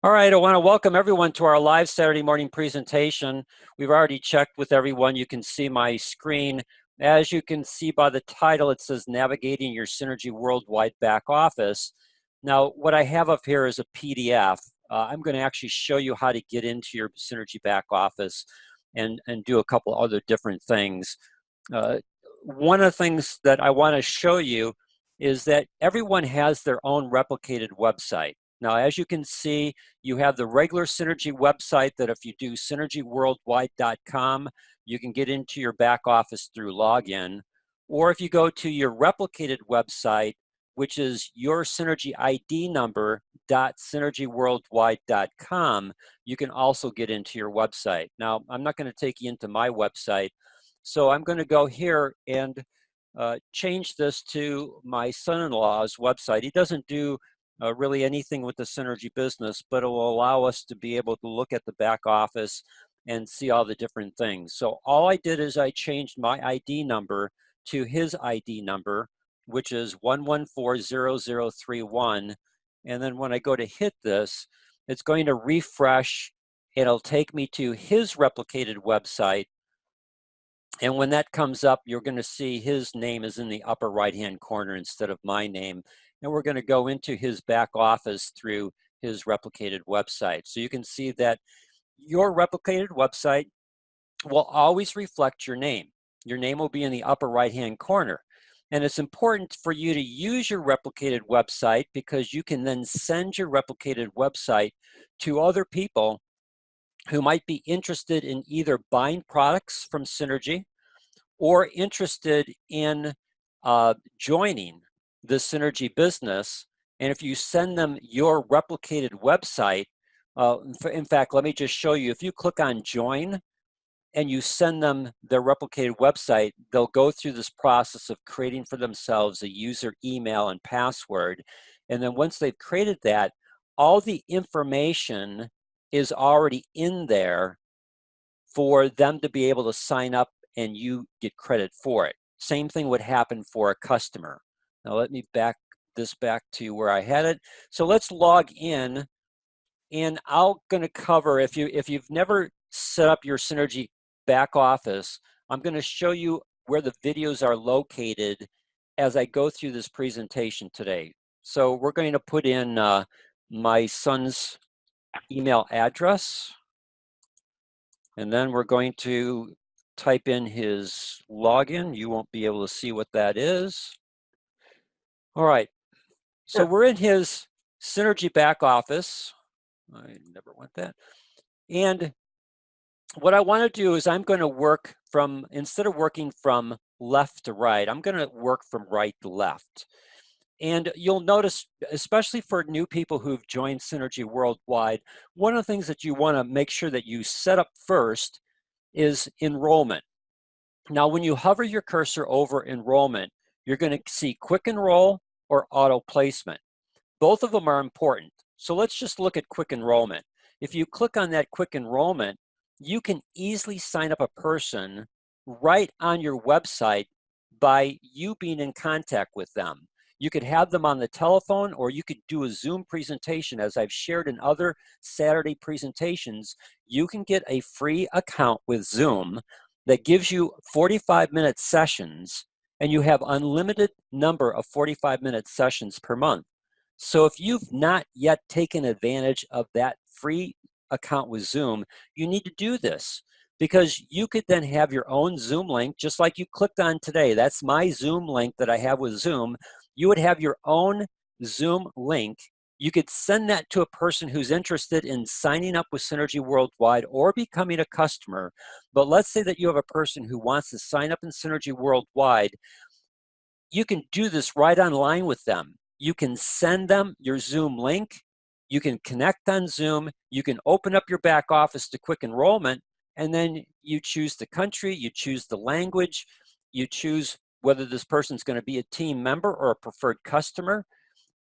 All right, I want to welcome everyone to our live Saturday morning presentation. We've already checked with everyone. You can see my screen. As you can see by the title, it says Navigating Your Synergy Worldwide Back Office. Now, what I have up here is a PDF. I'm going to actually show you how to get into your Synergy Back Office and do a couple other different things. One of the things that I want to show you is that everyone has their own replicated website. Now, as you can see, you have the regular Synergy website that if you do synergyworldwide.com, you can get into your back office through login. Or if you go to your replicated website, which is your Synergy ID number.synergyworldwide.com, you can also get into your website. Now, I'm not going to take you into my website, so I'm going to go here and change this to my son-in-law's website. He doesn't do really anything with the Synergy business, but it will allow us to be able to look at the back office and see all the different things. So all I did is I changed my ID number to his ID number, which is 1140031. And then when I go to hit this, it's going to refresh. It'll take me to his replicated website. And when that comes up, you're going to see his name is in the upper right-hand corner instead of my name. And we're going to go into his back office through his replicated website. So you can see that your replicated website will always reflect your name. Your name will be in the upper right-hand corner. And it's important for you to use your replicated website because you can then send your replicated website to other people who might be interested in either buying products from Synergy or interested in joining the Synergy business. And if you send them your replicated website, in fact, let me just show you. If you click on join and you send them their replicated website, they'll go through this process of creating for themselves a user email and password. And then once they've created that, all the information is already in there for them to be able to sign up and you get credit for it. Same thing would happen for a customer. Now let me back this back to where I had it. So let's log in, and I'm going to cover, if you've never set up your Synergy back office, I'm going to show you where the videos are located as I go through this presentation today. So we're going to put in my son's email address, and then we're going to type in his login. You won't be able to see what that is. All right, so we're in his Synergy back office. I never want that. And what I want to do is I'm going to work from, instead of working from left to right, I'm going to work from right to left. And you'll notice, especially for new people who've joined Synergy Worldwide, one of the things that you want to make sure that you set up first is enrollment. Now, when you hover your cursor over enrollment, you're going to see quick enroll or auto placement. Both of them are important. So let's just look at quick enrollment. If you click on that quick enrollment, you can easily sign up a person right on your website by you being in contact with them. You could have them on the telephone, or you could do a Zoom presentation. As I've shared in other Saturday presentations, you can get a free account with Zoom that gives you 45-minute sessions, and you have unlimited number of 45-minute sessions per month. So if you've not yet taken advantage of that free account with Zoom, you need to do this, because you could then have your own Zoom link, just like you clicked on today. That's my Zoom link that I have with Zoom. You would have your own Zoom link. You could send that to a person who's interested in signing up with Synergy Worldwide or becoming a customer. But let's say that you have a person who wants to sign up in Synergy Worldwide. You can do this right online with them. You can send them your Zoom link. You can connect on Zoom. You can open up your back office to quick enrollment, and then you choose the country, you choose the language, you choose whether this person's going to be a team member or a preferred customer,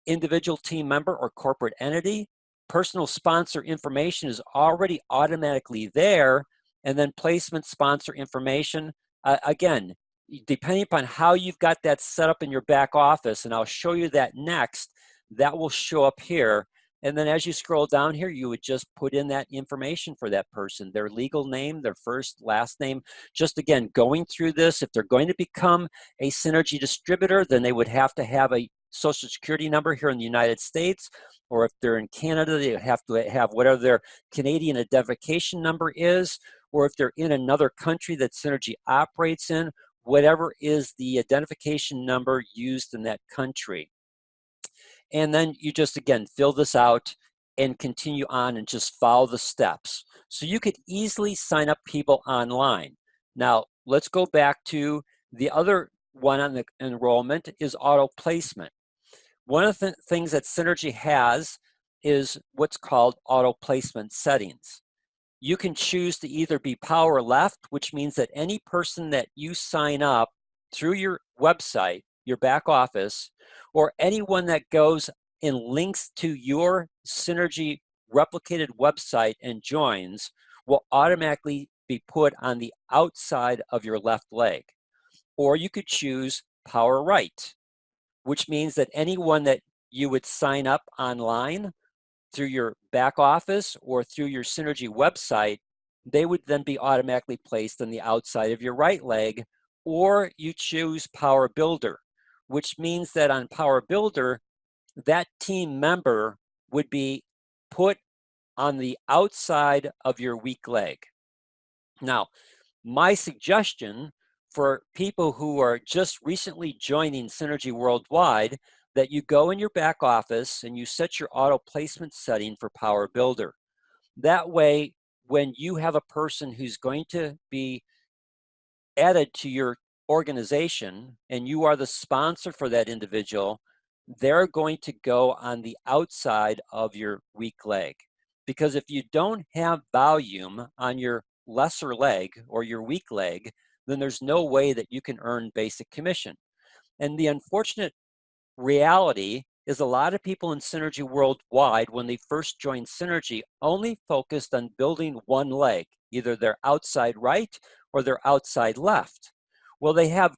individual team member or corporate entity. Personal sponsor information is already automatically there, and then placement sponsor information, again, depending upon how you've got that set up in your back office, and I'll show you that next, that will show up here. And then as you scroll down here, you would just put in that information for that person, their legal name, their first, last name. Just again, going through this, if they're going to become a Synergy distributor, then they would have to have a Social Security number here in the United States, or if they're in Canada, they have to have whatever their Canadian identification number is, or if they're in another country that Synergy operates in, whatever is the identification number used in that country. And then you just, again, fill this out and continue on and just follow the steps. So you could easily sign up people online. Now, let's go back to the other one on the enrollment is auto placement. One of the things that Synergy has is what's called auto placement settings. You can choose to either be power left, which means that any person that you sign up through your website, your back office, or anyone that goes and links to your Synergy replicated website and joins will automatically be put on the outside of your left leg. Or you could choose power right, which means that anyone that you would sign up online through your back office or through your Synergy website, they would then be automatically placed on the outside of your right leg. Or you choose Power Builder, which means that on Power Builder, that team member would be put on the outside of your weak leg. Now, my suggestion for people who are just recently joining Synergy Worldwide, that you go in your back office and you set your auto placement setting for Power Builder. That way, when you have a person who's going to be added to your organization and you are the sponsor for that individual, they're going to go on the outside of your weak leg. Because if you don't have volume on your lesser leg or your weak leg, then there's no way that you can earn basic commission. And the unfortunate reality is a lot of people in Synergy Worldwide, when they first joined Synergy, only focused on building one leg, either their outside right or their outside left. Well, they have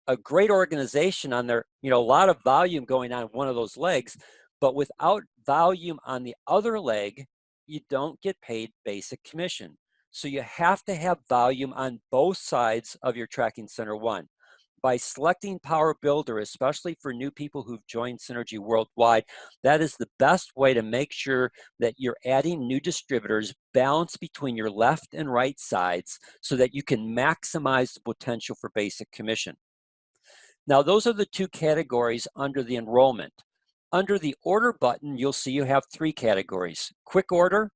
a great organization on their, a lot of volume going on one of those legs, but without volume on the other leg, you don't get paid basic commission. So you have to have volume on both sides of your tracking center one. By selecting Power Builder, especially for new people who've joined Synergy Worldwide, that is the best way to make sure that you're adding new distributors balanced between your left and right sides so that you can maximize the potential for basic commission. Now, those are the two categories under the enrollment. Under the order button, you'll see you have three categories. Quick order.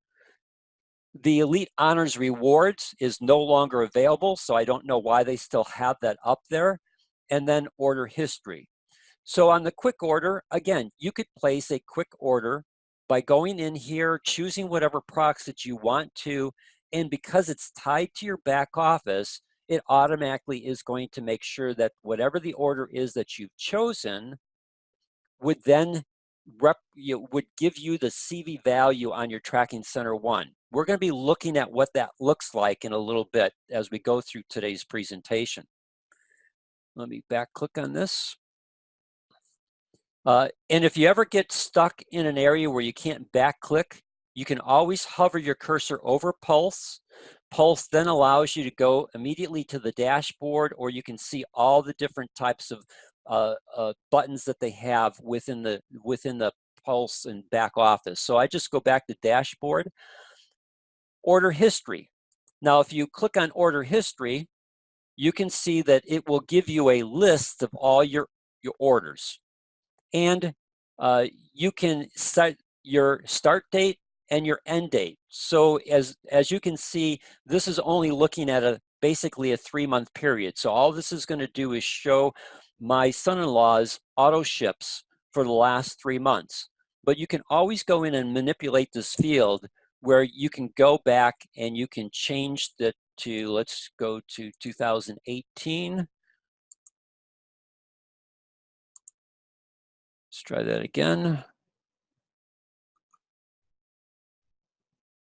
The Elite Honors Rewards is no longer available, so I don't know why they still have that up there. And then order history. So on the quick order, again, you could place a quick order by going in here, choosing whatever products that you want to, and because it's tied to your back office, it automatically is going to make sure that whatever the order is that you've chosen would then would give you the CV value on your tracking center one. We're going to be looking at what that looks like in a little bit as we go through today's presentation. Let me back click on this. And if you ever get stuck in an area where you can't back click, you can always hover your cursor over Pulse. Pulse then allows you to go immediately to the dashboard, or you can see all the different types of buttons that they have within the Pulse and back office. So I just go back to dashboard. Order history. Now, if you click on order history, you can see that it will give you a list of all your orders. And you can set your start date and your end date. So as you can see, this is only looking at basically a 3-month period. So all this is going to do is show my son-in-law's auto ships for the last 3 months. But you can always go in and manipulate this field where you can go back and you can change that to, let's go to 2018. Let's try that again.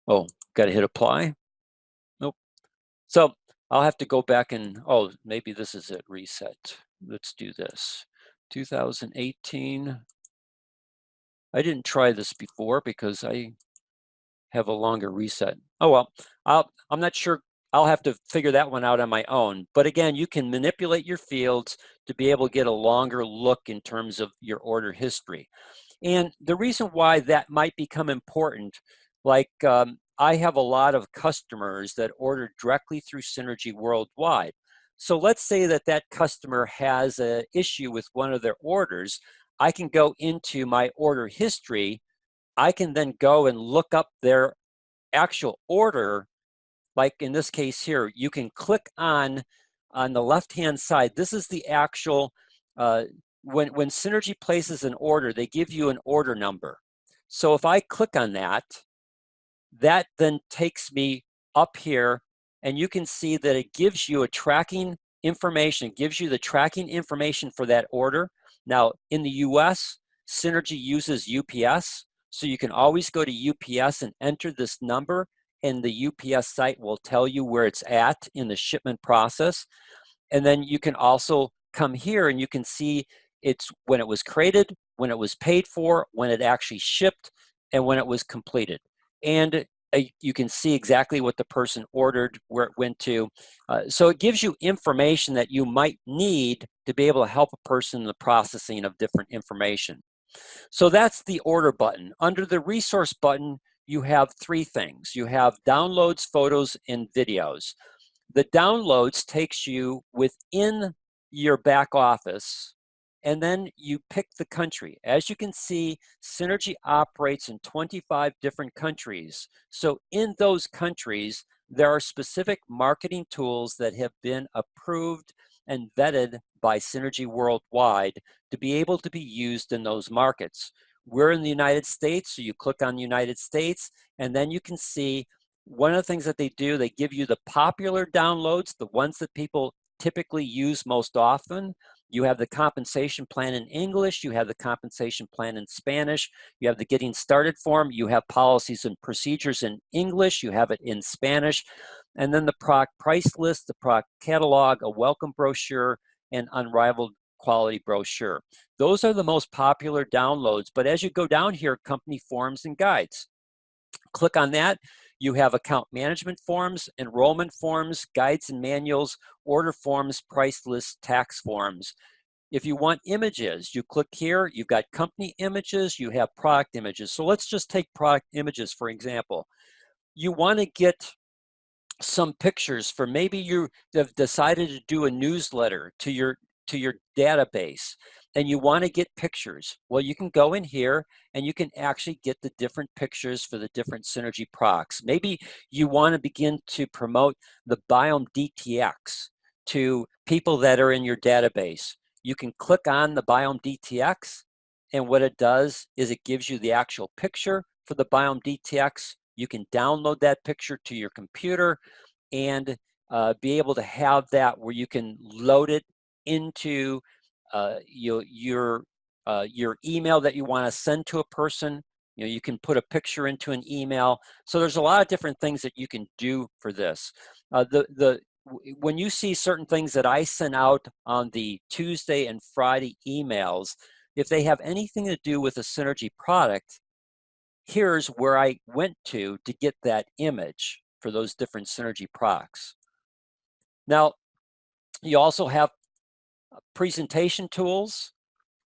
Oh, got to hit apply. Nope. So I'll have to go back and, oh, maybe this is it, reset. Let's do this. 2018. I didn't try this before because I have a longer reset. Oh well, I'm not sure. I'll have to figure that one out on my own. But again, you can manipulate your fields to be able to get a longer look in terms of your order history. And the reason why that might become important, like I have a lot of customers that order directly through Synergy worldwide. So let's say that that customer has an issue with one of their orders. I can go into my order history. I can then go and look up their actual order. Like in this case here, you can click on the left-hand side. This is the actual, when Synergy places an order, they give you an order number. So if I click on that, that then takes me up here, and you can see that it gives you a tracking information, it gives you the tracking information for that order. Now, in the US, Synergy uses UPS, so you can always go to UPS and enter this number, and the UPS site will tell you where it's at in the shipment process. And then you can also come here and you can see it's when it was created, when it was paid for, when it actually shipped, and when it was completed. And you can see exactly what the person ordered, where it went to. So it gives you information that you might need to be able to help a person in the processing of different information. So that's the order button. Under the resource button, you have three things. You have downloads, photos, and videos. The downloads takes you within your back office, and then you pick the country. As you can see, Synergy operates in 25 different countries. So in those countries, there are specific marketing tools that have been approved and vetted by Synergy worldwide to be able to be used in those markets. We're in the United States, so you click on the United States, and then you can see one of the things that they do, they give you the popular downloads, the ones that people typically use most often. You have the compensation plan in English, you have the compensation plan in Spanish, you have the getting started form, you have policies and procedures in English, you have it in Spanish, and then the product price list, the product catalog, a welcome brochure, and unrivaled quality brochure. Those are the most popular downloads, but as you go down here, company forms and guides. Click on that. You have account management forms, enrollment forms, guides and manuals, order forms, price lists, tax forms. If you want images, you click here. You've got company images, you have product images. So let's just take product images, for example. You want to get some pictures for maybe you have decided to do a newsletter to your database and you want to get pictures. Well, you can go in here and you can actually get the different pictures for the different Synergy products. Maybe you want to begin to promote the Biome DTX to people that are in your database. You can click on the Biome DTX, and what it does is it gives you the actual picture for the Biome DTX. You can download that picture to your computer and be able to have that where you can load it into your email that you want to send to a person. You know, you can put a picture into an email. So there's a lot of different things that you can do for this. When you see certain things that I send out on the Tuesday and Friday emails, if they have anything to do with a Synergy product, here's where I went to get that image for those different Synergy products. Now, you also have presentation tools.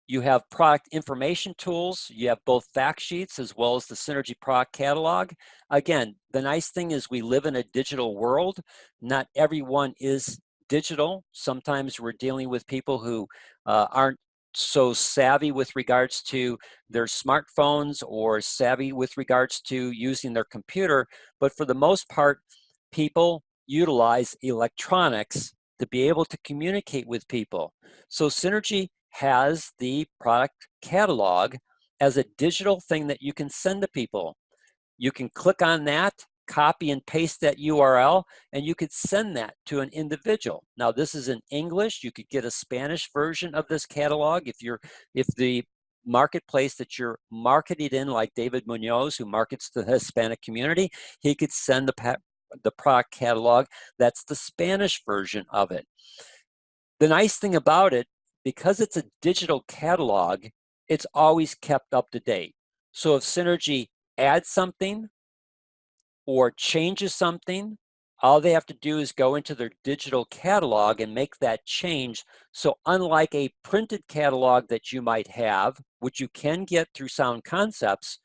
You have product information tools. You have both fact sheets as well as the Synergy product catalog. Again, the nice thing is we live in a digital world. Not everyone is digital. Sometimes we're dealing with people who aren't so savvy with regards to their smartphones or savvy with regards to using their computer. But for the most part, people utilize electronics to be able to communicate with people. So Synergy has the product catalog as a digital thing that you can send to people. You can click on that, copy and paste that URL, and you could send that to an individual. Now, this is in English. You could get a Spanish version of this catalog if the marketplace that you're marketed in, like David Munoz, who markets to the Hispanic community, he could send the product catalog. That's the Spanish version of it. The nice thing about it, because it's a digital catalog, it's always kept up to date. So if Synergy adds something or changes something, all they have to do is go into their digital catalog and make that change. So unlike a printed catalog that you might have, which you can get through Sound Concepts,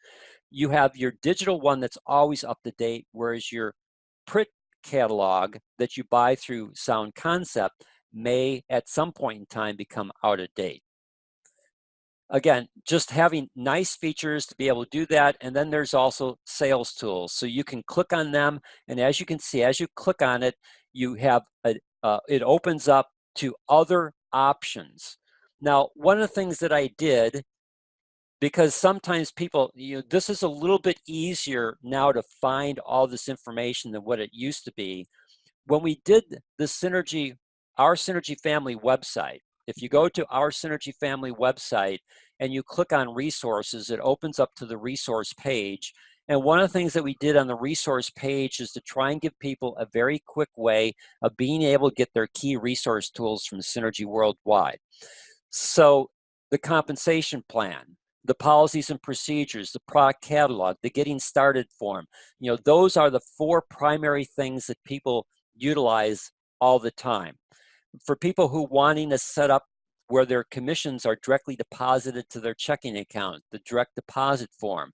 you have your digital one that's always up to date, whereas your print catalog that you buy through Sound Concept may at some point in time become out of date. Again, just having nice features to be able to do that. And then there's also sales tools. So you can click on them. And as you can see, as you click on it, you have it opens up to other options. Now, one of the things that I did, because sometimes people, this is a little bit easier now to find all this information than what it used to be. When we did the Synergy, our Synergy family website, if you go to our Synergy family website and you click on resources, it opens up to the resource page. And one of the things that we did on the resource page is to try and give people a very quick way of being able to get their key resource tools from Synergy Worldwide. So the compensation plan, the policies and procedures, the product catalog, the getting started form, those are the 4 primary things that people utilize all the time. For people who wanting to set up where their commissions are directly deposited to their checking account, the direct deposit form.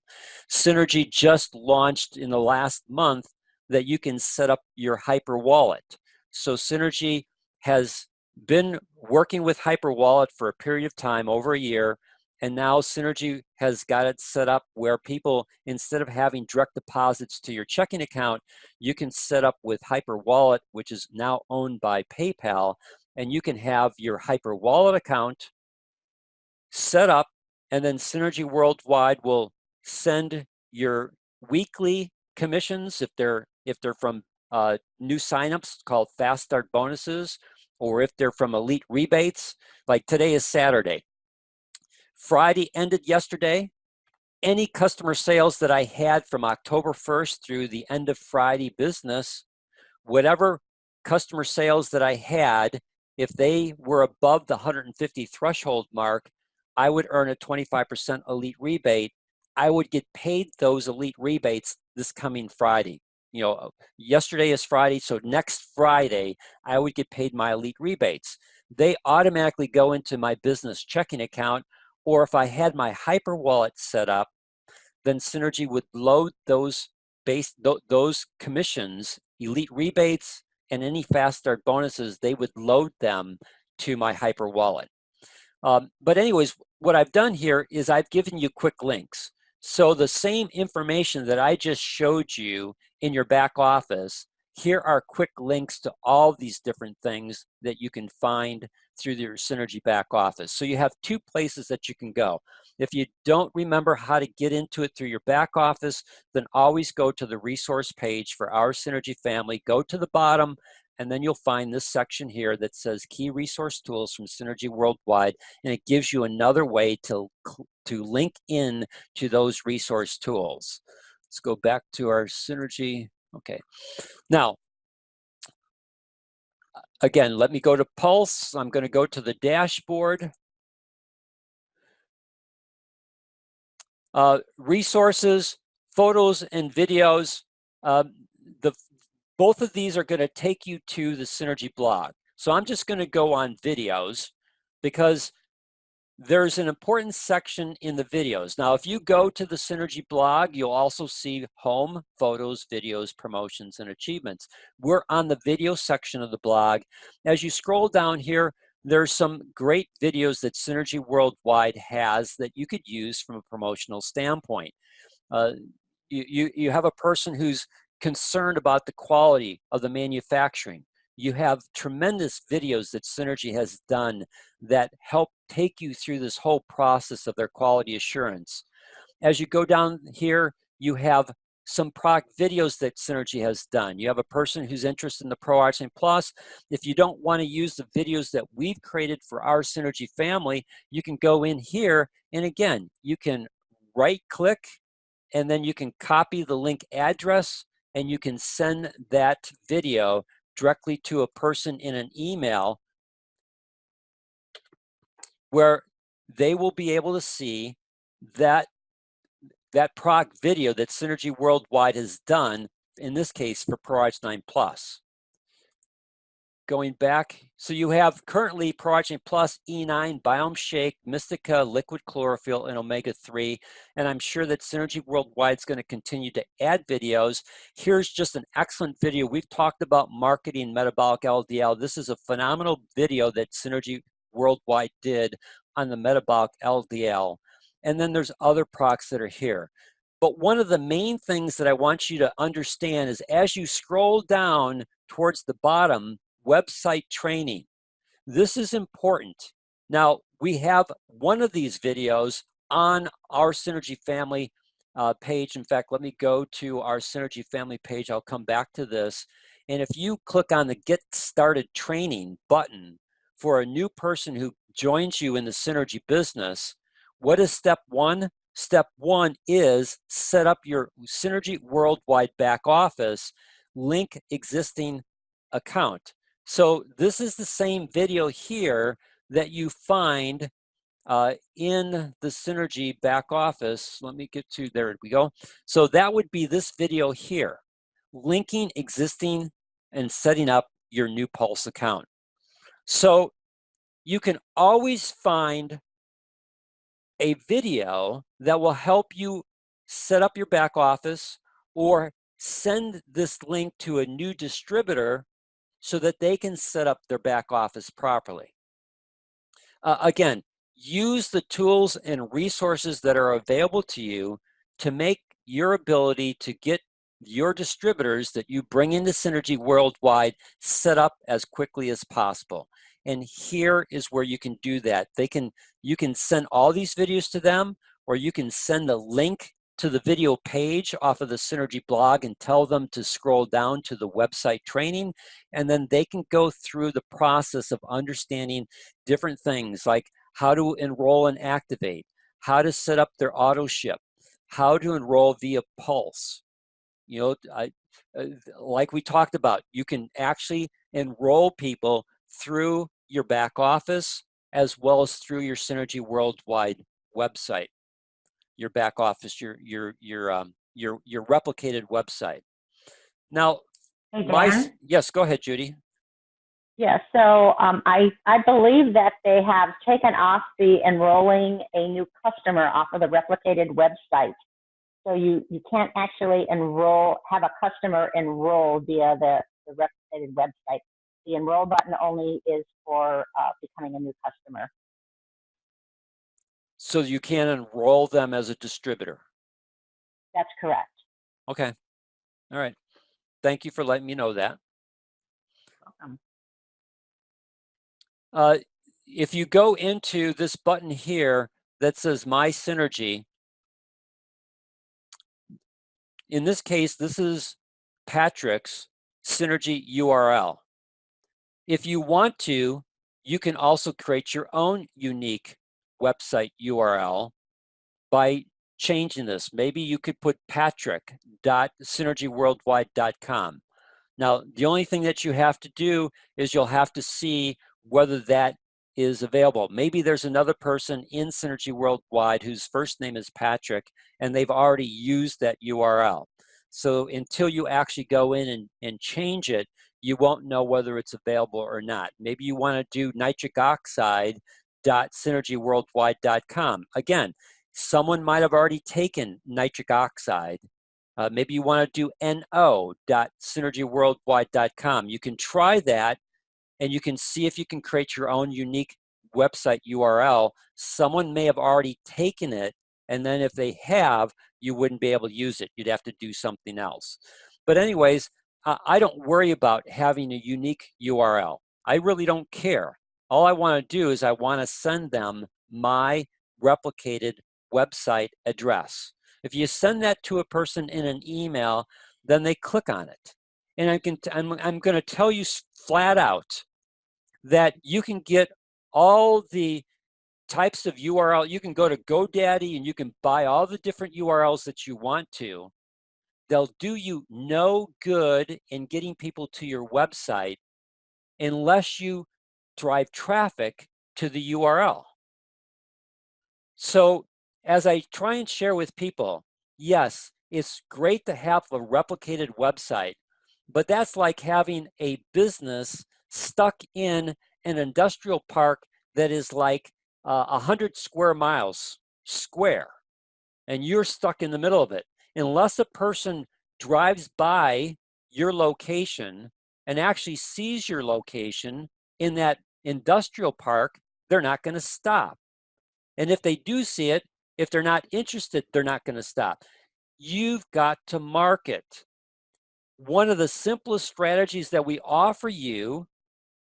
Synergy just launched in the last month that you can set up your Hyper Wallet. So Synergy has been working with Hyper Wallet for a period of time, over a year, and now Synergy has got it set up where people, instead of having direct deposits to your checking account, you can set up with Hyper Wallet, which is now owned by PayPal, and you can have your Hyper Wallet account set up, and then Synergy Worldwide will send your weekly commissions if they're from new signups called Fast Start bonuses, or if they're from elite rebates. Like today is Saturday. Friday ended yesterday. Any customer sales that I had from October 1st through the end of Friday business, whatever customer sales that I had, if they were above the 150 threshold mark, I would earn a 25% elite rebate. I would get paid those elite rebates this coming Friday. Yesterday is Friday, so next Friday, I would get paid my elite rebates. They automatically go into my business checking account, or if I had my Hyper Wallet set up, then Synergy would load those commissions, elite rebates, and any Fast Start bonuses, they would load them to my Hyper Wallet. But anyways, what I've done here is I've given you quick links. So the same information that I just showed you in your back office, here are quick links to all these different things that you can find through your Synergy back office. So you have 2 places that you can go. If you don't remember how to get into it through your back office, then always go to the resource page for our Synergy family, go to the bottom, and then you'll find this section here that says Key Resource Tools from Synergy Worldwide, and it gives you another way to link in to those resource tools. Let's go back to our Synergy. Okay. Now, again, let me go to Pulse. I'm going to go to the dashboard. Resources, photos, and videos. Both of these are going to take you to the Synergy blog. So I'm just going to go on videos because there's an important section in the videos. Now, if you go to the Synergy blog, you'll also see home, photos, videos, promotions, and achievements. We're on the video section of the blog. As you scroll down here, there's some great videos that Synergy Worldwide has that you could use from a promotional standpoint. You have a person who's concerned about the quality of the manufacturing. You have tremendous videos that Synergy has done that help take you through this whole process of their quality assurance. As you go down here, you have some product videos that Synergy has done. You have a person who's interested in the Pro Arts Plus. If you don't want to use the videos that we've created for our Synergy family, you can go in here, and again, you can right-click, and then you can copy the link address, and you can send that video directly to a person in an email where they will be able to see that that product video that Synergy Worldwide has done, in this case for ProRx 9 Plus. Going back, so you have currently ProRx 9 Plus, E9, Biome Shake, Mystica, Liquid Chlorophyll, and Omega-3. And I'm sure that Synergy Worldwide is going to continue to add videos. Here's just an excellent video. We've talked about marketing metabolic LDL. This is a phenomenal video that Synergy Worldwide did on the metabolic LDL. And then there's other products that are here. But one of the main things that I want you to understand is as you scroll down towards the bottom, website training. This is important. Now, we have one of these videos on our Synergy Family page. In fact, let me go to our Synergy Family page. I'll come back to this. And if you click on the Get Started Training button for a new person who joins you in the Synergy business, what is step one? Step one is set up your Synergy Worldwide back office, link existing account. So this is the same video here that you find in the Synergy back office. Let me get to, there we go. So that would be this video here, linking existing and setting up your new Pulse account. So you can always find a video that will help you set up your back office or send this link to a new distributor so that they can set up their back office properly. Again, use the tools and resources that are available to you to make your ability to get your distributors that you bring into Synergy Worldwide set up as quickly as possible. And here is where you can do that. You can send all these videos to them, or you can send a link to the video page off of the Synergy blog and tell them to scroll down to the website training, and then they can go through the process of understanding different things like how to enroll and activate, how to set up their auto ship, how to enroll via Pulse. You know, like we talked about, you can actually enroll people through your back office as well as through your Synergy Worldwide website. Your back office, your replicated website. Now, hey, Dan? Yes, go ahead, Judy. Yeah, so I believe that they have taken off the enrolling a new customer off of the replicated website. So you can't actually have a customer enroll via the replicated website. The enroll button only is for becoming a new customer. So you can enroll them as a distributor? That's correct. Okay. All right. Thank you for letting me know that. Welcome. If you go into this button here that says My Synergy, in this case, this is Patrick's Synergy URL. If you want to, you can also create your own unique website URL by changing this. Maybe you could put patrick.synergyworldwide.com. Now, the only thing that you have to do is you'll have to see whether that is available. Maybe there's another person in Synergy Worldwide whose first name is Patrick, and they've already used that URL. So until you actually go in and change it, you won't know whether it's available or not. Maybe you want to do nitric oxide.synergyworldwide.com. Again, someone might have already taken nitric oxide. Maybe you want to do no.synergyworldwide.com. You can try that, and you can see if you can create your own unique website URL. Someone may have already taken it, and then if they have, you wouldn't be able to use it. You'd have to do something else. But anyways, I don't worry about having a unique URL. I really don't care. All I want to do is I want to send them my replicated website address. If you send that to a person in an email, then they click on it. And I'm going to tell you flat out that you can get all the types of URL. You can go to GoDaddy and you can buy all the different URLs that you want to. They'll do you no good in getting people to your website unless you drive traffic to the URL. So as I try and share with people, yes, it's great to have a replicated website, but that's like having a business stuck in an industrial park that is like 100 square miles square, and you're stuck in the middle of it. Unless a person drives by your location and actually sees your location in that industrial park, they're not going to stop. And if they do see it, if they're not interested, they're not going to stop. You've got to market. One of the simplest strategies that we offer you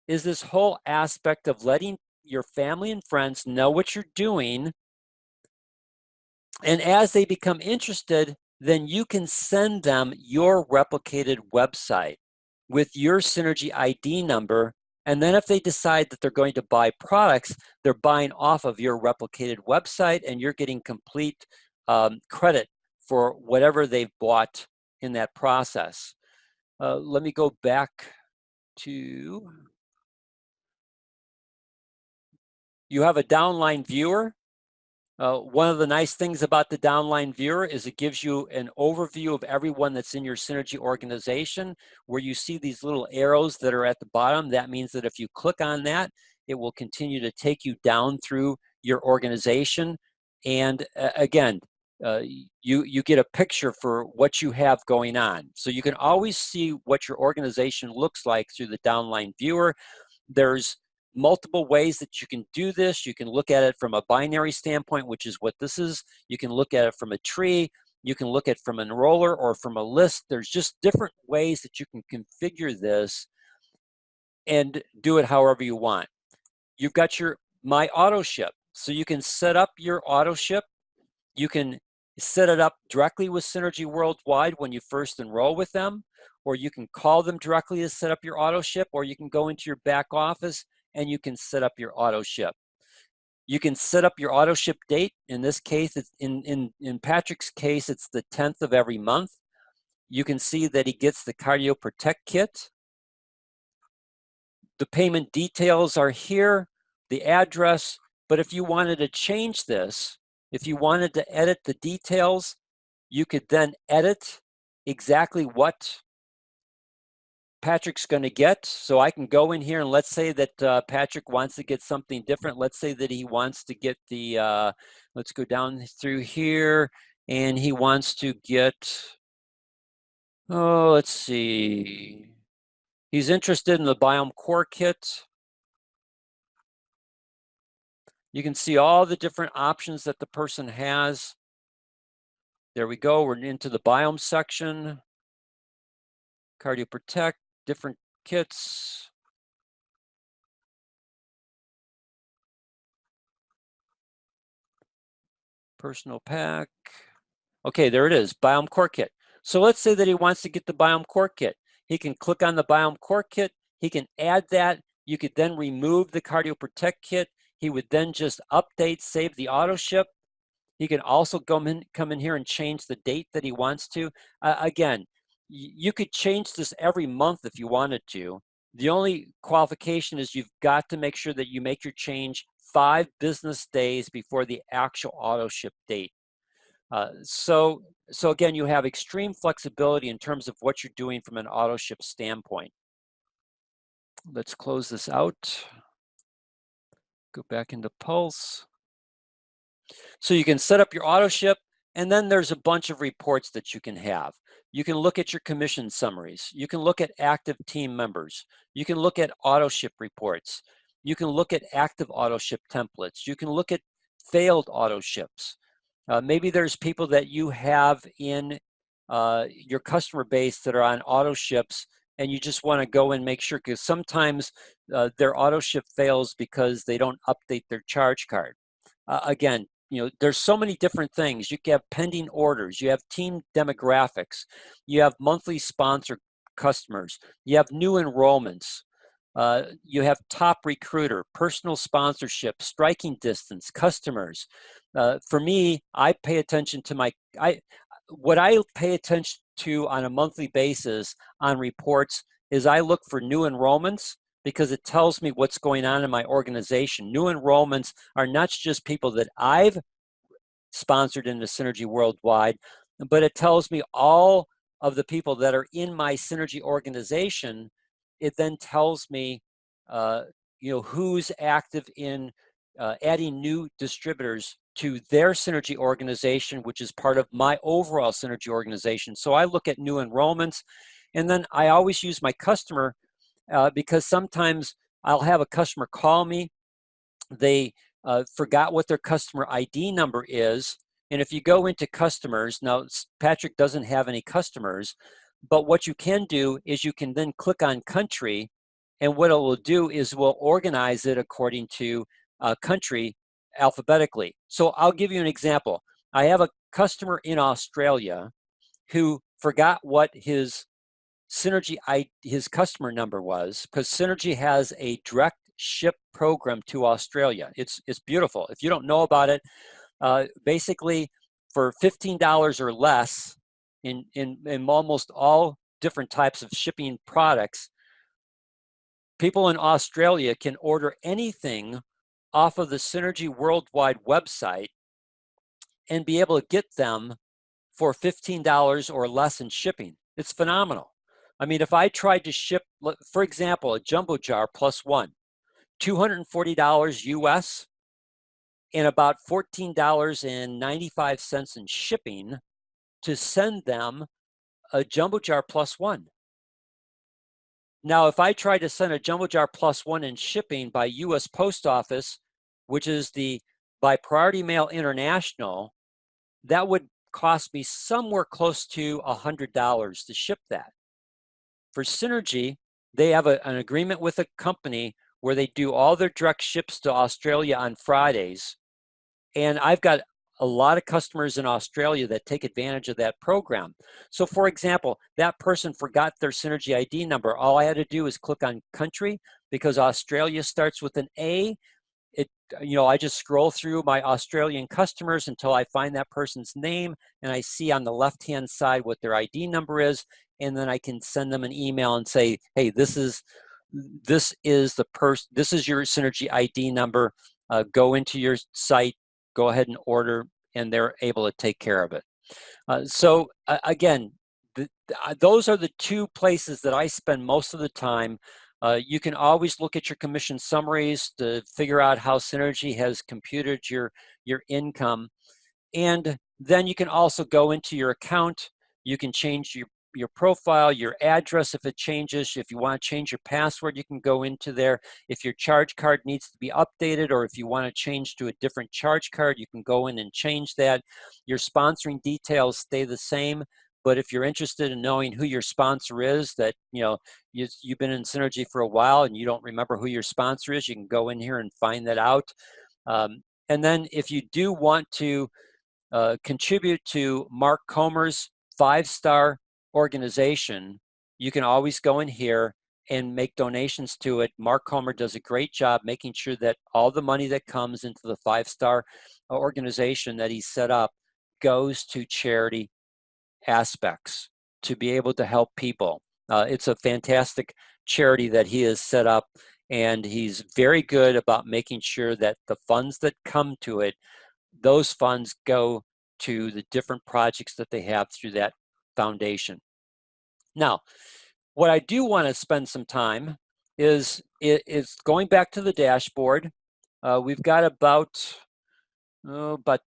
is this whole aspect of letting your family and friends know what you're doing. And as they become interested, then you can send them your replicated website with your Synergy ID number. And then if they decide that they're going to buy products, they're buying off of your replicated website, and you're getting complete credit for whatever they've bought in that process. Let me go back to, you have a downline viewer. One of the nice things about the downline viewer is it gives you an overview of everyone that's in your Synergy organization. Where you see these little arrows that are at the bottom, that means that if you click on that, it will continue to take you down through your organization. And again, you get a picture for what you have going on. So you can always see what your organization looks like through the downline viewer. There's multiple ways that you can do this. You can look at it from a binary standpoint, which is what this is. You can look at it from a tree. You can look at it from an enroller or from a list. There's just different ways that you can configure this and do it however you want. You've got your My Auto Ship. So you can set up your auto ship. You can set it up directly with Synergy Worldwide when you first enroll with them, or you can call them directly to set up your auto ship, or you can go into your back office and you can set up your auto ship. You can set up your auto ship date. In this case, it's in Patrick's case, it's the 10th of every month. You can see that he gets the Cardio Protect Kit. The payment details are here, the address, but if you wanted to change this, if you wanted to edit the details, you could then edit exactly what Patrick's going to get. So I can go in here and let's say that Patrick wants to get something different. Let's say that he wants to get the, let's go down through here, and he wants to get, oh, let's see. He's interested in the Biome Core Kit. You can see all the different options that the person has. There we go. We're into the Biome section. Cardio Protect, different kits. Personal pack. Okay, there it is, Biome Core Kit. So let's say that he wants to get the Biome Core Kit. He can click on the Biome Core Kit. He can add that. You could then remove the Cardio Protect Kit. He would then just update, save the auto ship. He can also come in here and change the date that he wants to. Again, you could change this every month if you wanted to. The only qualification is you've got to make sure that you make your change 5 business days before the actual auto ship date. So again, you have extreme flexibility in terms of what you're doing from an auto ship standpoint. Let's close this out. Go back into Pulse. So you can set up your auto ship, and then there's a bunch of reports that you can have. You can look at your commission summaries. You can look at active team members. You can look at auto ship reports. You can look at active auto ship templates. You can look at failed auto ships. Maybe there's people that you have in your customer base that are on auto ships, and you just want to go and make sure, because sometimes their auto ship fails because they don't update their charge card. Again, there's so many different things. You have pending orders, you have team demographics, you have monthly sponsor customers, you have new enrollments, you have top recruiter, personal sponsorship, striking distance, customers. For me, I pay attention to what I pay attention to on a monthly basis on reports is I look for new enrollments, because it tells me what's going on in my organization. New enrollments are not just people that I've sponsored into Synergy Worldwide. but it tells me all of the people that are in my Synergy organization. It then tells me, who's active in adding new distributors to their Synergy organization, which is part of my overall Synergy organization. So I look at new enrollments, and then I always use my customer because sometimes I'll have a customer call me. They forgot what their customer ID number is. And if you go into customers, now Patrick doesn't have any customers, but what you can do is you can then click on country, and what it will do is we'll organize it according to country alphabetically. So I'll give you an example. I have a customer in Australia who forgot what his his customer number was, because Synergy has a direct ship program to Australia. It's beautiful. If you don't know about it, basically for $15 or less in almost all different types of shipping products, people in Australia can order anything off of the Synergy Worldwide website and be able to get them for $15 or less in shipping. It's phenomenal. I mean, if I tried to ship, for example, a jumbo jar plus one, $240 US and about $14.95 in shipping to send them a jumbo jar plus one. Now, if I try to send a jumbo jar plus one in shipping by US Post Office, which is by Priority Mail International, that would cost me somewhere close to $100 to ship that. For Synergy, they have an agreement with a company where they do all their direct ships to Australia on Fridays. And I've got a lot of customers in Australia that take advantage of that program. So for example, that person forgot their Synergy ID number. All I had to do is click on country, because Australia starts with an A. I just scroll through my Australian customers until I find that person's name, and I see on the left-hand side what their ID number is, and then I can send them an email and say, hey, this is your Synergy ID number. Go into your site, go ahead and order, and they're able to take care of it. Again, those are the two places that I spend most of the time. You can always look at your commission summaries to figure out how Synergy has computed your income. And then you can also go into your account. You can change your profile, your address if it changes. If you want to change your password, you can go into there. If your charge card needs to be updated, or if you want to change to a different charge card, you can go in and change that. Your sponsoring details stay the same. But if you're interested in knowing who your sponsor is, that you've been in Synergy for a while and you don't remember who your sponsor is, you can go in here and find that out. And then if you do want to contribute to Mark Comer's 5-star organization, you can always go in here and make donations to it. Mark Comer does a great job making sure that all the money that comes into the 5-star organization that he's set up goes to charity aspects to be able to help people. It's a fantastic charity that he has set up, and he's very good about making sure that the funds that come to it, those funds go to the different projects that they have through that foundation. Now, what I do want to spend some time is going back to the dashboard. We've got about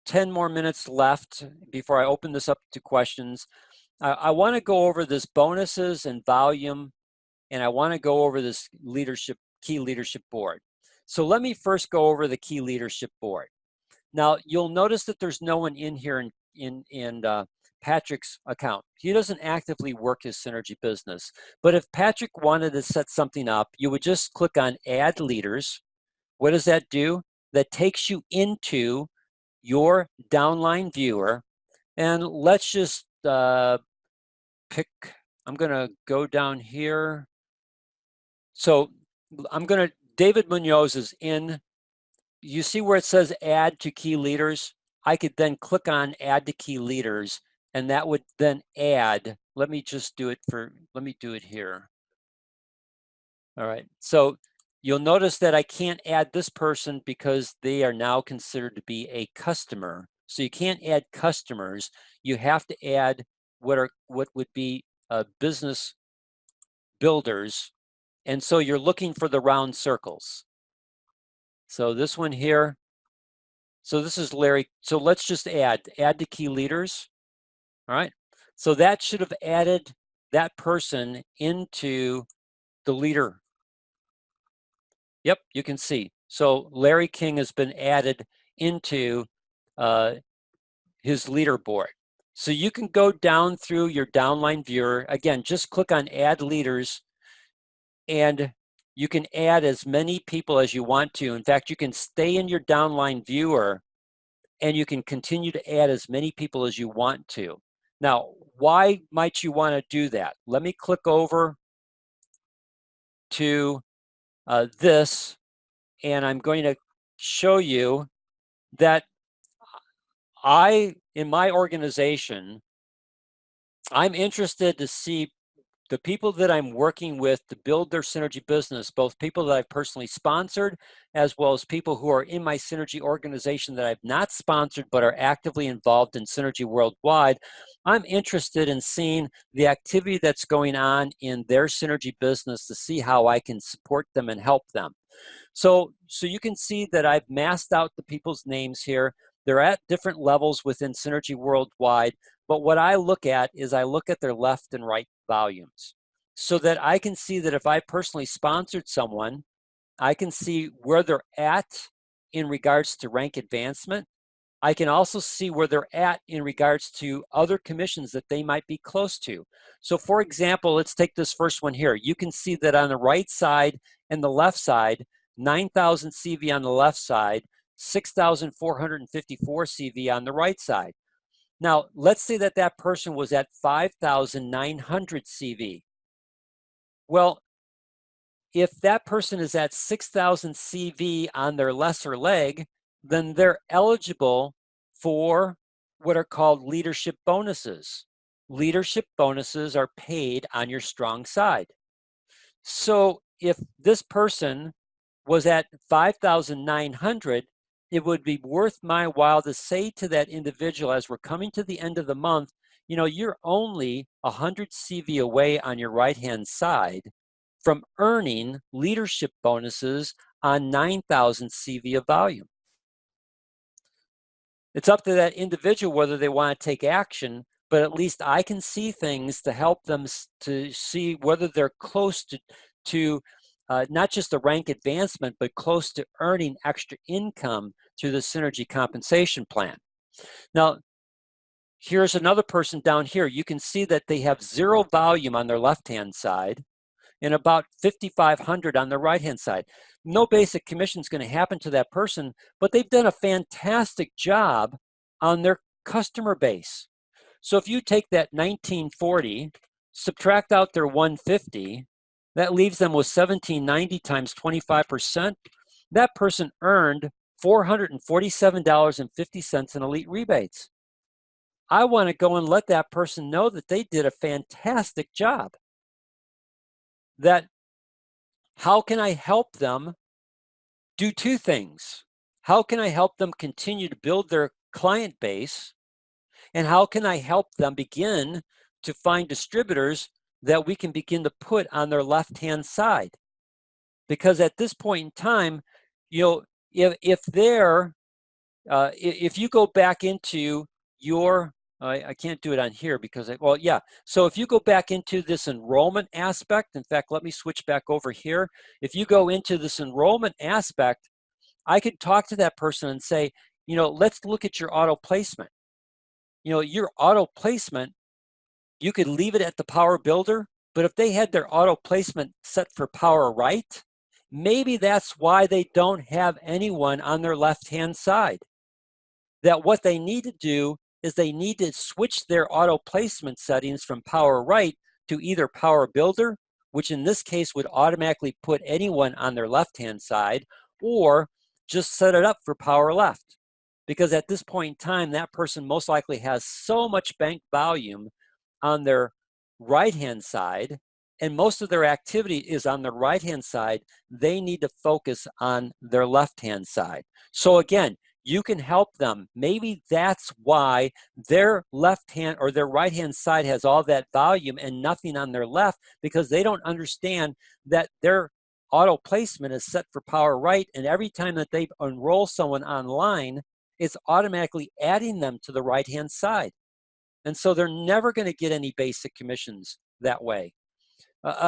10 more minutes left before I open this up to questions. I want to go over this bonuses and volume, and I want to go over this key leadership board. So let me first go over the key leadership board. Now you'll notice that there's no one in here in Patrick's account. He doesn't actively work his Synergy business. But if Patrick wanted to set something up, you would just click on Add Leaders. What does that do? That takes you into your downline viewer. And let's just pick, I'm going to go down here. So David Munoz is in. You see where it says Add to Key Leaders? I could then click on Add to Key Leaders, and that would then add. Let me do it here. All right, so you'll notice that I can't add this person because they are now considered to be a customer. So you can't add customers. You have to add what would be business builders. And so you're looking for the round circles. So this one here, so this is Larry. So let's just add to key leaders. All right. So that should have added that person into the leader. Yep, you can see. So Larry King has been added into his leaderboard. So you can go down through your downline viewer. Again, just click on add leaders and you can add as many people as you want to. In fact, you can stay in your downline viewer and you can continue to add as many people as you want to. Now, why might you want to do that? Let me click over to this, and I'm going to show you that in my organization, I'm interested to see the people that I'm working with to build their synergy business, both people that I've personally sponsored, as well as people who are in my synergy organization that I've not sponsored, but are actively involved in synergy worldwide. I'm interested in seeing the activity that's going on in their synergy business to see how I can support them and help them. So you can see that I've masked out the people's names here. They're at different levels within Synergy Worldwide, but what I look at is I look at their left and right volumes so that I can see that if I personally sponsored someone, I can see where they're at in regards to rank advancement. I can also see where they're at in regards to other commissions that they might be close to. So for example, let's take this first one here. You can see that on the right side and the left side, 9,000 CV on the left side, 6,454 CV on the right side. Now, let's say that that person was at 5,900 CV. Well, if that person is at 6,000 CV on their lesser leg, then they're eligible for what are called leadership bonuses. Leadership bonuses are paid on your strong side. So if this person was at 5,900, it would be worth my while to say to that individual as we're coming to the end of the month, you know, you're only 100 CV away on your right-hand side from earning leadership bonuses on 9,000 CV of volume. It's up to that individual whether they want to take action, but at least I can see things to help them to see whether they're close to not just a rank advancement, but close to earning extra income through the Synergy compensation plan. Now, here's another person down here. You can see that they have 0 volume on their left-hand side and about 5,500 on the right-hand side. No basic commission is going to happen to that person, but they've done a fantastic job on their customer base. So if you take that 1940, subtract out their 150, that leaves them with 1,790 times 25%. That person earned $447.50 in elite rebates. I want to go and let that person know that they did a fantastic job. That how can I help them do 2 things? How can I help them continue to build their client base? And how can I help them begin to find distributors that we can begin to put on their left-hand side? Because at this point in time, you know, if you go back into your, I can't do it on here because, well, yeah. So if you go back into this enrollment aspect, in fact, let me switch back over here. If you go into this enrollment aspect, I could talk to that person and say, you know, let's look at your auto placement. You know, your auto placement, you could leave it at the power builder, but if they had their auto placement set for power right, maybe that's why they don't have anyone on their left-hand side. That what they need to do is they need to switch their auto placement settings from power right to either power builder, which in this case would automatically put anyone on their left-hand side, or just set it up for power left. Because at this point in time, that person most likely has so much bank volume on their right-hand side, and most of their activity is on the right-hand side, they need to focus on their left-hand side. So again, you can help them. Maybe that's why their left hand or their right hand side has all that volume and nothing on their left, because they don't understand that their auto placement is set for power right, and every time that they enroll someone online, it's automatically adding them to the right hand side. And so they're never going to get any basic commissions that way.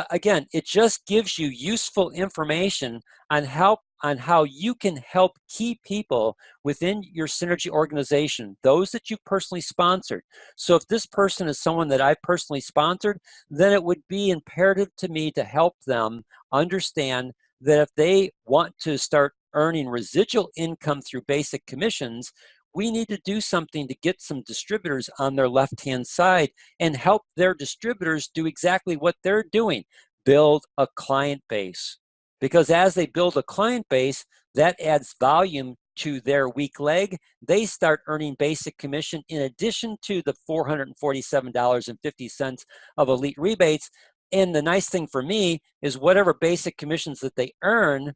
Again, it just gives you useful information on how you can help key people within your Synergy organization, those that you've personally sponsored. So if this person is someone that I've personally sponsored, then it would be imperative to me to help them understand that if they want to start earning residual income through basic commissions, we need to do something to get some distributors on their left-hand side and help their distributors do exactly what they're doing, build a client base. Because as they build a client base, that adds volume to their weak leg. They start earning basic commission in addition to the $447.50 of elite rebates. And the nice thing for me is whatever basic commissions that they earn,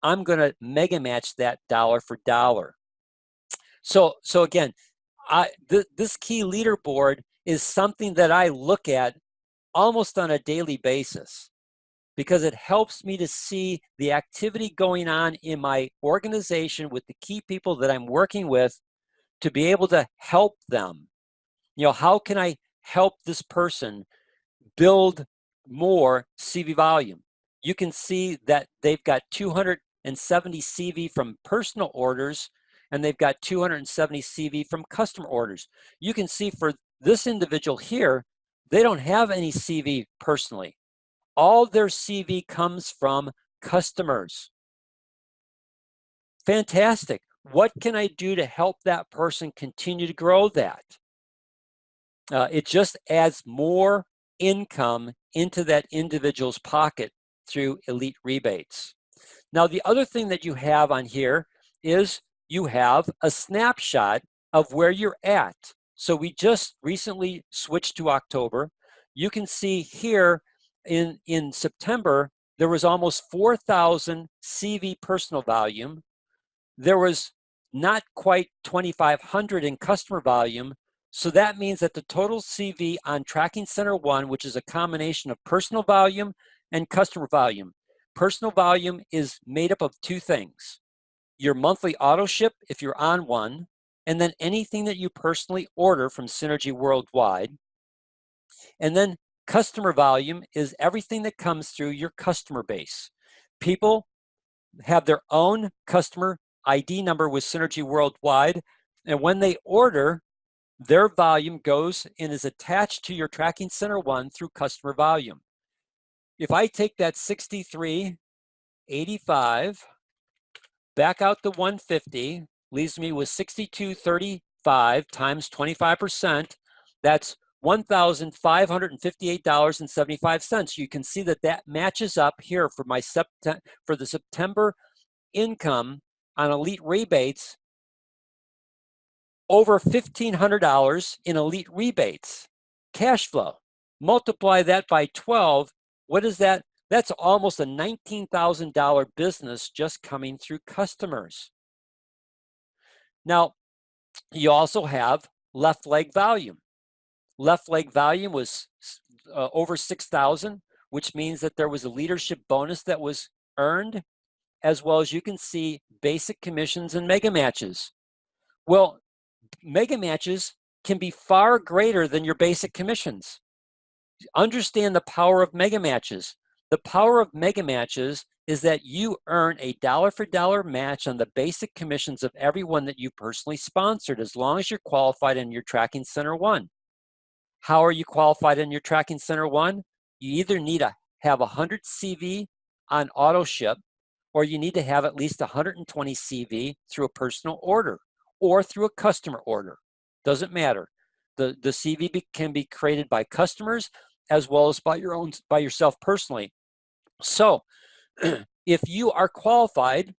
I'm going to mega match that dollar for dollar. So again, this key leaderboard is something that I look at almost on a daily basis because it helps me to see the activity going on in my organization with the key people that I'm working with to be able to help them. You know, how can I help this person build more CV volume? You can see that they've got 270 CV from personal orders, and they've got 270 CV from customer orders. You can see for this individual here, they don't have any CV personally. All their CV comes from customers. Fantastic. What can I do to help that person continue to grow that? It just adds more income into that individual's pocket through elite rebates. Now, the other thing that you have on here is you have a snapshot of where you're at. So we just recently switched to October. You can see here in September, there was almost 4,000 CV personal volume. There was not quite 2,500 in customer volume. So that means that the total CV on Tracking Center 1, which is a combination of personal volume and customer volume. Personal volume is made up of two things: your monthly auto ship if you're on one, and then anything that you personally order from Synergy Worldwide. And then customer volume is everything that comes through your customer base. People have their own customer ID number with Synergy Worldwide, and when they order, their volume goes and is attached to your Tracking Center 1 through customer volume. If I take that 63.85, back out the 150, leaves me with 62.35 times 25%. That's $1,558.75. You can see that that matches up here for the September income on elite rebates, over $1,500 in elite rebates, cash flow. Multiply that by 12. What is that? That's almost a $19,000 business just coming through customers. Now, you also have left leg volume. Left leg volume was over 6,000, which means that there was a leadership bonus that was earned, as well as you can see basic commissions and mega matches. Well, mega matches can be far greater than your basic commissions. Understand the power of mega matches. The power of mega matches is that you earn a dollar for dollar match on the basic commissions of everyone that you personally sponsored, as long as you're qualified in your Tracking Center 1. How are you qualified in your Tracking Center 1? You either need to have 100 CV on auto ship, or you need to have at least 120 CV through a personal order or through a customer order. Doesn't matter. The CV can be created by customers as well as by yourself personally. So if you are qualified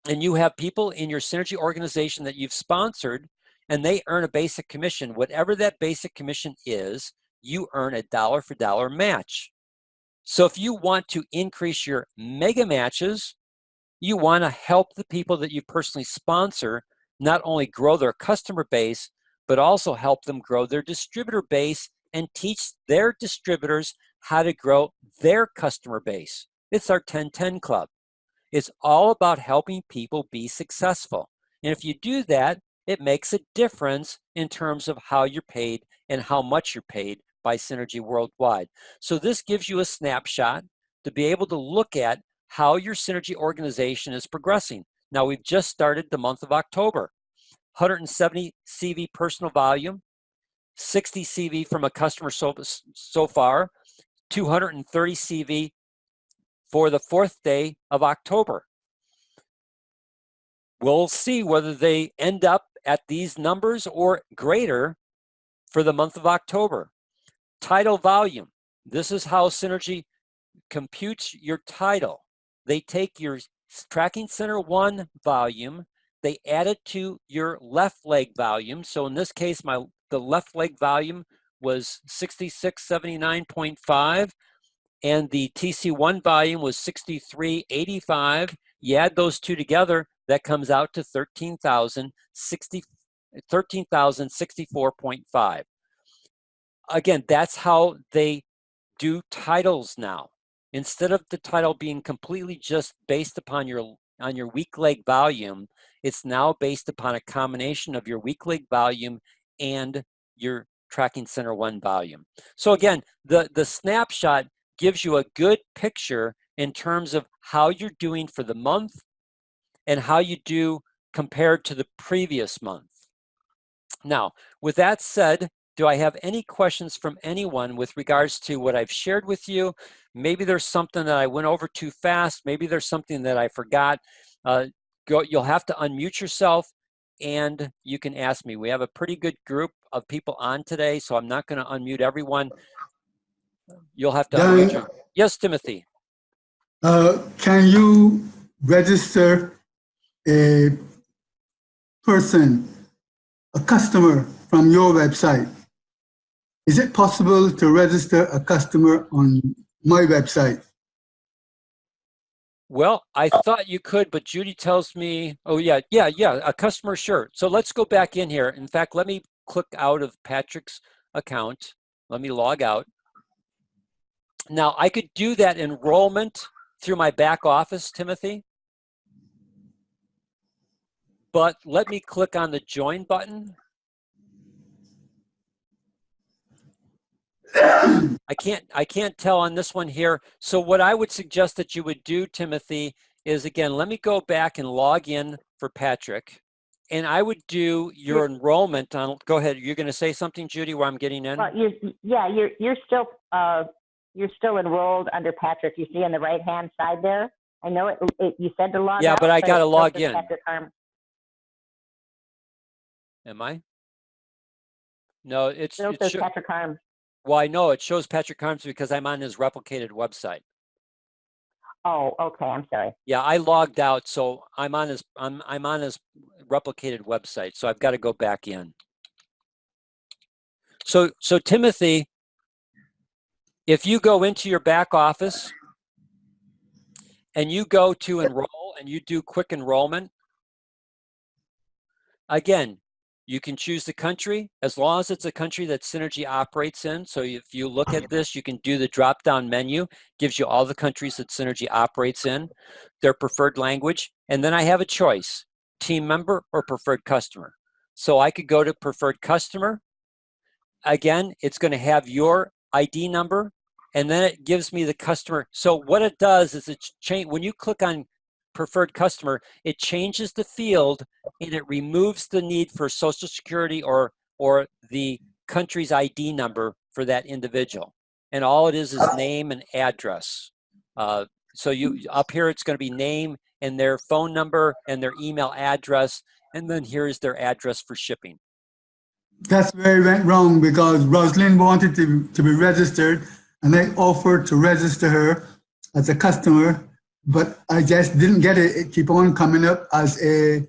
and you have people in your Synergy organization that you've sponsored and they earn a basic commission, whatever that basic commission is, you earn a dollar for dollar match. So if you want to increase your mega matches, you want to help the people that you personally sponsor not only grow their customer base, but also help them grow their distributor base and teach their distributors how to grow their customer base. It's our 10-10 club. It's all about helping people be successful. And if you do that, it makes a difference in terms of how you're paid and how much you're paid by Synergy Worldwide. So this gives you a snapshot to be able to look at how your Synergy organization is progressing. Now, we've just started the month of October. 170 CV personal volume, 60 CV from a customer so far, 230 CV for the 4th day of October. We'll see whether they end up at these numbers or greater for the month of October. Title volume. This is how Synergy computes your title. They take your Tracking Center 1 volume, they add it to your left leg volume. So in this case, the left leg volume was 6679.5, and the TC1 volume was 6385. You add those two together, that comes out to 13,064.5. Again, that's how they do titles now. Instead of the title being completely just based upon your weak leg volume, it's now based upon a combination of your weak leg volume and your Tracking Center 1 volume. So again, the snapshot gives you a good picture in terms of how you're doing for the month and how you do compared to the previous month. Now, with that said, do I have any questions from anyone with regards to what I've shared with you? Maybe there's something that I went over too fast. Maybe there's something that I forgot. You'll have to unmute yourself and you can ask me. We have a pretty good group of people on today, so I'm not going to unmute everyone. You'll have to unmute your... Yes, Timothy. Can you register a person, a customer from your website? Is it possible to register a customer on my website? Well, I thought you could, but Judy tells me, oh yeah, a customer, sure. So let's go back in here. In fact, let me click out of Patrick's account. Let me log out. Now, I could do that enrollment through my back office, Timothy. But let me click on the join button. I can't tell on this one here. So what I would suggest that you would do, Timothy, is again, let me go back and log in for Patrick. And I would do your enrollment on, go ahead, you're going to say something, Judy, where I'm getting in? Well, you're still enrolled under Patrick. You see on the right-hand side there? I know it you said to log out. Yeah, but I got to log in. Am I? No, it says Patrick Harms. Well, I know it shows Patrick Harms because I'm on his replicated website. Oh, okay. I'm sorry. Yeah, I logged out, so I'm on his replicated website. So I've got to go back in. So Timothy, if you go into your back office and you go to enroll and you do quick enrollment, again, you can choose the country as long as it's a country that Synergy operates in. So if you look at this, you can do the drop-down menu, gives you all the countries that Synergy operates in, their preferred language, and then I have a choice, team member or preferred customer. So I could go to preferred customer. Again, it's going to have your ID number, and then it gives me the customer. So what it does is when you click on preferred customer, it changes the field and it removes the need for Social Security or the country's ID number for that individual. And all it is name and address. So up here, it's going to be name and their phone number and their email address. And then here's their address for shipping. That's where it went wrong, because Rosalind wanted to be registered and I offered to register her as a customer, but I just didn't get it. It keep on coming up as a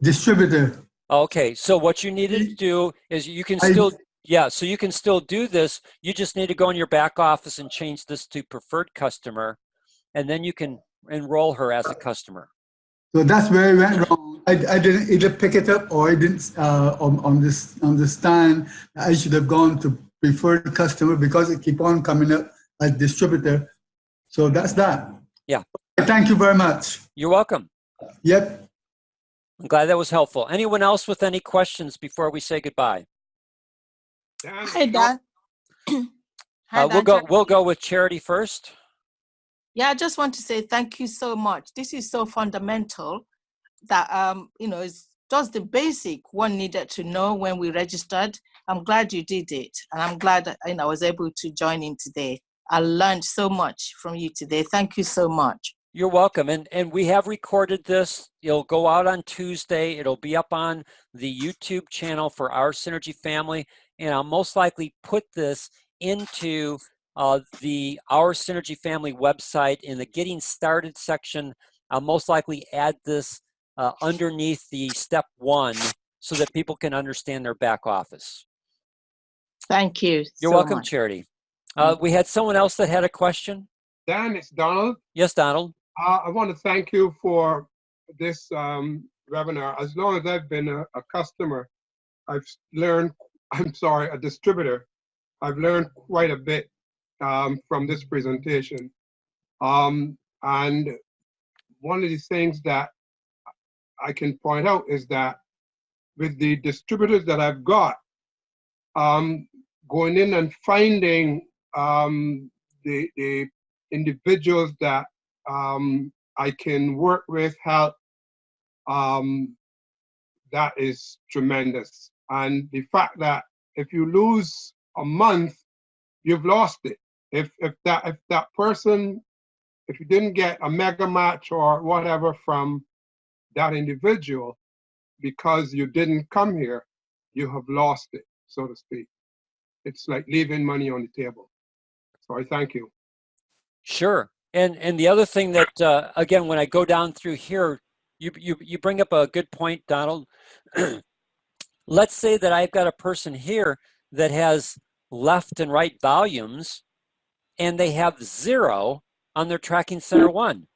distributor. Okay, so what you needed to do is you can so you can still do this. You just need to go in your back office and change this to preferred customer, and then you can enroll her as a customer. So that's where it went wrong. I didn't either pick it up or I didn't understand that I should have gone to preferred customer because it keep on coming up as distributor. So that's that. Yeah. Thank you very much. You're welcome. Yep. I'm glad that was helpful. Anyone else with any questions before we say goodbye? Hi, Dan. Hi, We'll Dan. go with Charity first. Yeah, I just want to say thank you so much. This is so fundamental that, you know, it's just the basic one needed to know when we registered. I'm glad you did it. And I'm glad that, you know, I was able to join in today. I learned so much from you today. Thank you so much. You're welcome. And we have recorded this. It'll go out on Tuesday. It'll be up on the YouTube channel for Our Synergy Family. And I'll most likely put this into the Our Synergy Family website in the Getting Started section. I'll most likely add this underneath the step 1 so that people can understand their back office. Thank you. You're so welcome, much. Charity. We had someone else that had a question. Dan, it's Donald. Yes, Donald. I want to thank you for this webinar. As long as I've been a customer, I've learned, a distributor, I've learned quite a bit from this presentation. And one of the things that I can point out is that with the distributors that I've got, going in and finding the individuals that I can work with, help, that is tremendous. And the fact that if you lose a month, you've lost it. If that person, if you didn't get a mega match or whatever from that individual because you didn't come here, you have lost it, so to speak. It's like leaving money on the table. So I thank you. Sure. And the other thing that, again, when I go down through here, you bring up a good point, Donald. Let's say that I've got a person here that has left and right volumes and they have 0 on their tracking center 1.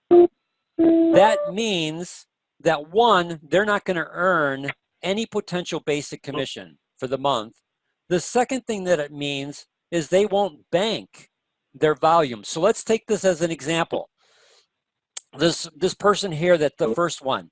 That means that 1, they're not going to earn any potential basic commission for the month. The second thing that it means is they won't bank their volume. So let's take this as an example. This person here, that the first one,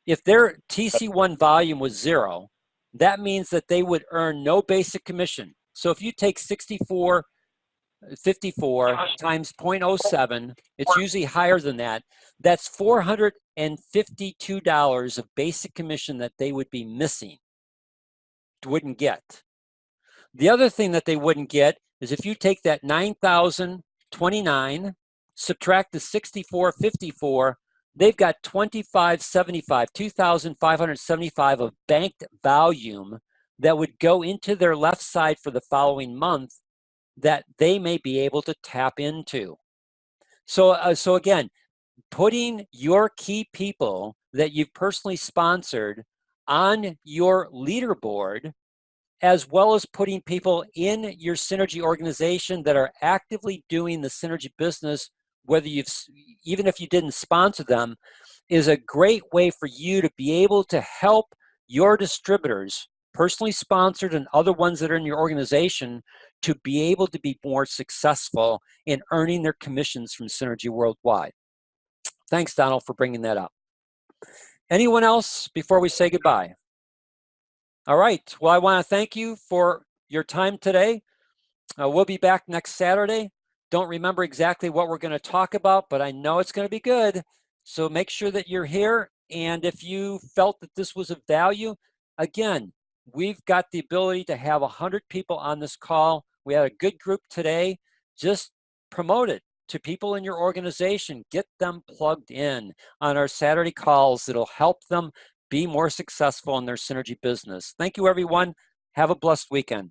if their TC1 volume was 0, that means that they would earn no basic commission. So if you take 64.54 times 0.07, it's usually higher than that. That's $452 of basic commission that they would be missing, wouldn't get. The other thing that they wouldn't get is if you take that 9,029, subtract the 64.54, they've got 2,575 of banked volume that would go into their left side for the following month that they may be able to tap into. So again, putting your key people that you've personally sponsored on your leaderboard, as well as putting people in your Synergy organization that are actively doing the Synergy business, whether even if you didn't sponsor them, is a great way for you to be able to help your distributors, personally sponsored and other ones that are in your organization, to be able to be more successful in earning their commissions from Synergy worldwide. Thanks, Donald, for bringing that up. Anyone else before we say goodbye? All right. Well, I want to thank you for your time today. We'll be back next Saturday. Don't remember exactly what we're going to talk about, but I know it's going to be good. So make sure that you're here. And if you felt that this was of value, again, we've got the ability to have 100 people on this call. We had a good group today. Just promote it to people in your organization. Get them plugged in on our Saturday calls. It'll help them be more successful in their Synergy business. Thank you, everyone. Have a blessed weekend.